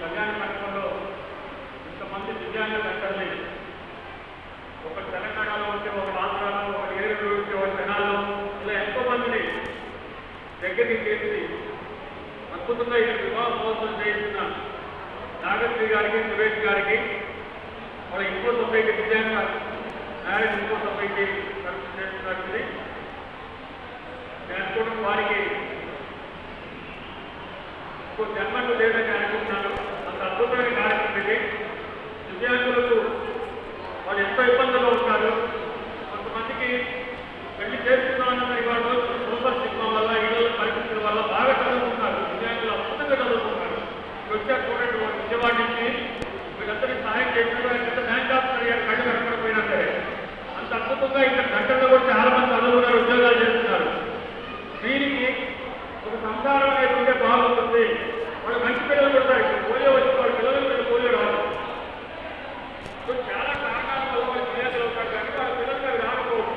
కళ్యాణ మండపంలో ఇంతమంది దివ్యాంగ డాక్టర్ని ఒక తెలంగాణలో ఉంటే, ఒక ఆంధ్రాలో, ఒక ఏడుగురు ఉంటే, ఒక జనాల్లో ఇలా ఎంతో మందిని దగ్గరికి చేసి అద్భుతంగా ఈ వివాహ మహోత్సవం చేస్తున్న నాగశ్రీ గారికి, సురేష్ గారికి, వాళ్ళ ఇంకో సొసైటీ దివ్యాంగ మ్యారేజ్ ఇంకో సొసైటీ తరఫు చేస్తున్నది. నేను కూడా వారికి ఇంకో జన్మకు లేదని అనుకుంటున్నాను. అంత అద్భుతమైన కార్యక్రమం ఇది. దివ్యాంగులకు వాళ్ళు ఎంతో ఇబ్బందుల్లో ఉంటారు. కొంతమందికి పెళ్లి చేస్తున్నామన్న వాళ్ళు సూపర్ సినిమా వల్ల, ఇళ్ళ పరిస్థితుల వల్ల బాగా చదువుకుంటున్నారు. దివ్యాంగులు అద్భుతంగా చదువుకుంటున్నారు. వచ్చాక చూడండి, విజయవాడ నుంచి వీళ్ళందరినీ సహాయం చేస్తున్నారు. బ్యాంక్ ఆఫీసర్ అయ్యారు, కళ్ళు కనపడిపోయినా సరే. అంత అద్భుతంగా ఇక్కడ గంటల్లో కూడా చాలా మంది చదువుకున్నారు, ఉద్యోగాలు చేస్తున్నారు. దీనికి ఒక సంసారం అనేది ఉంటే బాగుంటుంది. వాళ్ళు మంచి పిల్లలు కొడతారు. ఇక్కడ పోలియో వచ్చి వాళ్ళ పిల్లలు పోలియో రాదు. సో చాలా కారణాల వల్ల వాళ్ళు దివ్యాంగులు అవుతారు, కానీ వాళ్ళ పిల్లలకి అవి రాకపోవచ్చు.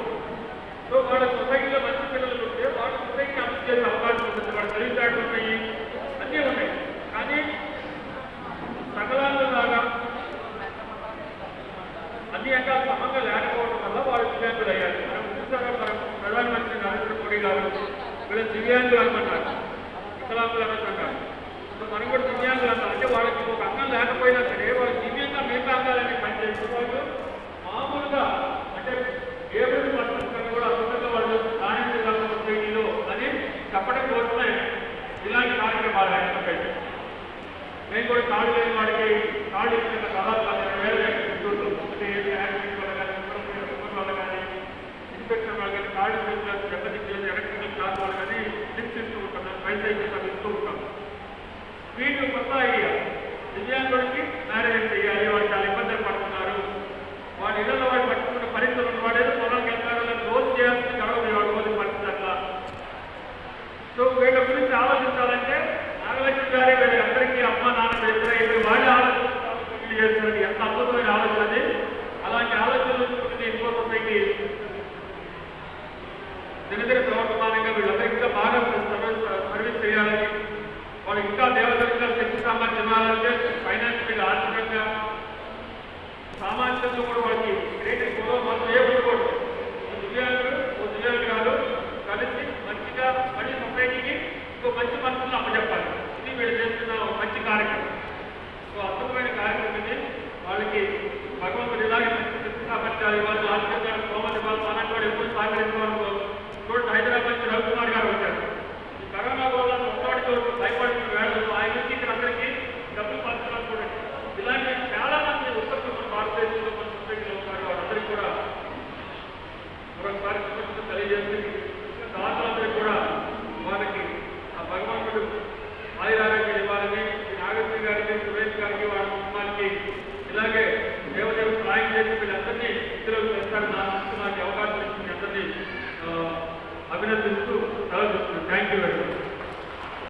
సో వాళ్ళ సొసైటీలో మంచి పిల్లలు ఉంటే వాళ్ళ సొసైటీకి అభివృద్ధి చేసే అవకాశం ఉంటుంది. వాళ్ళ తెలివితేటలు ఉన్నాయి, అన్నీ ఉన్నాయి. కానీ సకలాంగలాగా అన్ని అంగాలు సమంగా లేకపోవడం వల్ల వాళ్ళు దివ్యాంగులు అయ్యారు. మనం చూసాగా మనం ప్రధానమంత్రి నరేంద్ర మోడీ గారు వీళ్ళు దివ్యాంగులు అనుకుంటారు, వికలాంగులు అనుకుంటారు. సో మనం కూడా దివ్యాంగులు అంటారు. అంటే వాళ్ళకి ఒక అంగం లేకపోయినా సరే వాళ్ళు దివ్యంగా మిగతా అంగాలన్నీ పనిచేసే వాళ్ళు మామూలుగా, అంటే ఏబుల్ పర్సన్స్ కూడా అద్భుతంగా వాళ్ళు సాధించగల సొసైటీలో అని చెప్పడం కోసమే ఇలాంటి కార్యక్రమాలు అయినప్పటికీ నేను కూడా కాళ్ళు లేని వాడికి కాళ్ళు ఇచ్చిన దాదాపు 10,000 ఒకటి యాక్సిడెంట్ వల్ల కానీ, కుటుంబం వల్ల కానీ, ఇన్స్పెక్టర్ వల్ల కానీ, కాళ్ళు చేతులకు దెబ్బతింటే ఎలక్ట్రికల్ షాక్ వల్ల కానీ లిఫ్ట్ ఇస్తూ ఉంటాం, ట్రైసైకిల్స్ ఇస్తూ ఉంటాం. వీటి కొత్త ఐడియా, దివ్యాంగుడికి మ్యారేజ్ చేయాలి, వాళ్ళు చాలా ఇబ్బందులు పడుతున్నారు. వాళ్ళ ఇళ్లలో వాళ్ళు పట్టుకున్న పరిస్థితులు వాడేదో పొలానికి వెళ్తారు, రోజు చేయాల్సింది గడవదు వాడు రోజు పరిస్థితి అట్లా. సో వీళ్ళ గురించి ఆలోచించాలంటే నాగలక్ష్మి గారే వీళ్ళందరికీ అమ్మ నాన్న చేస్తారు, వాళ్ళే ఆలోచన చేస్తారు. ఎంత అద్భుతమైన ఆలోచన అది. అలాంటి ఆలోచనలు ఇంకో సొసైటీ దినదిన ప్రవర్తమానంగా వీళ్ళందరికీ ఇంకా బాగా సర్వీస్ చేయాలని, వాళ్ళు ఇంకా దేవతలుగా శక్తి సామర్థ్యం ఇవ్వాలంటే ఫైనాన్షియల్గా, ఆర్థికంగా, సామాజికంగా కూడా వాళ్ళకి గ్రేటర్ మనం చేయకూడదు. దివ్యాంగులు కలిసి మంచిగా మళ్ళీ సొసైటీకి ఇంకో మంచి మనసులను అప్పచెప్పాలి. ఇది వీళ్ళు చేస్తున్న ఒక మంచి కార్యక్రమం. సో అద్భుతమైన కార్యక్రమం ఇది. వాళ్ళకి భగవంతుడు ఇలాగే మంచి శక్తి సామర్థ్యాలు ఇవ్వాలి, ఆర్థికంగా సోమతి ఇవ్వాలి. అలాంటి వాడు ఎప్పుడు సహకరించడానికి చూడండి, హైదరాబాద్ నుంచి రవికుమార్ గారు వచ్చారు. ఈ కరోనా వల్ల ఒక్కడితో భయపడుతున్న వేళలో ఆయన నుంచి ఇక్కడ అందరికీ డబ్బులు పంచడానికి చూడండి. ఇలాంటి చాలా మంది ఉత్తర భారతదేశంలో మన సొసైటీలో ఉన్నారు. వాళ్ళందరికీ కూడా మరొకసారి సమస్యలు తెలియజేసి దాతలందరికీ కూడా వాళ్ళకి ఆ భగవంతుడు ఆయురారోగ్యం ఇవ్వాలని, నాగశ్రీ గారికి, సురేష్ గారికి, వాళ్ళ కుటుంబానికి ఇలాగే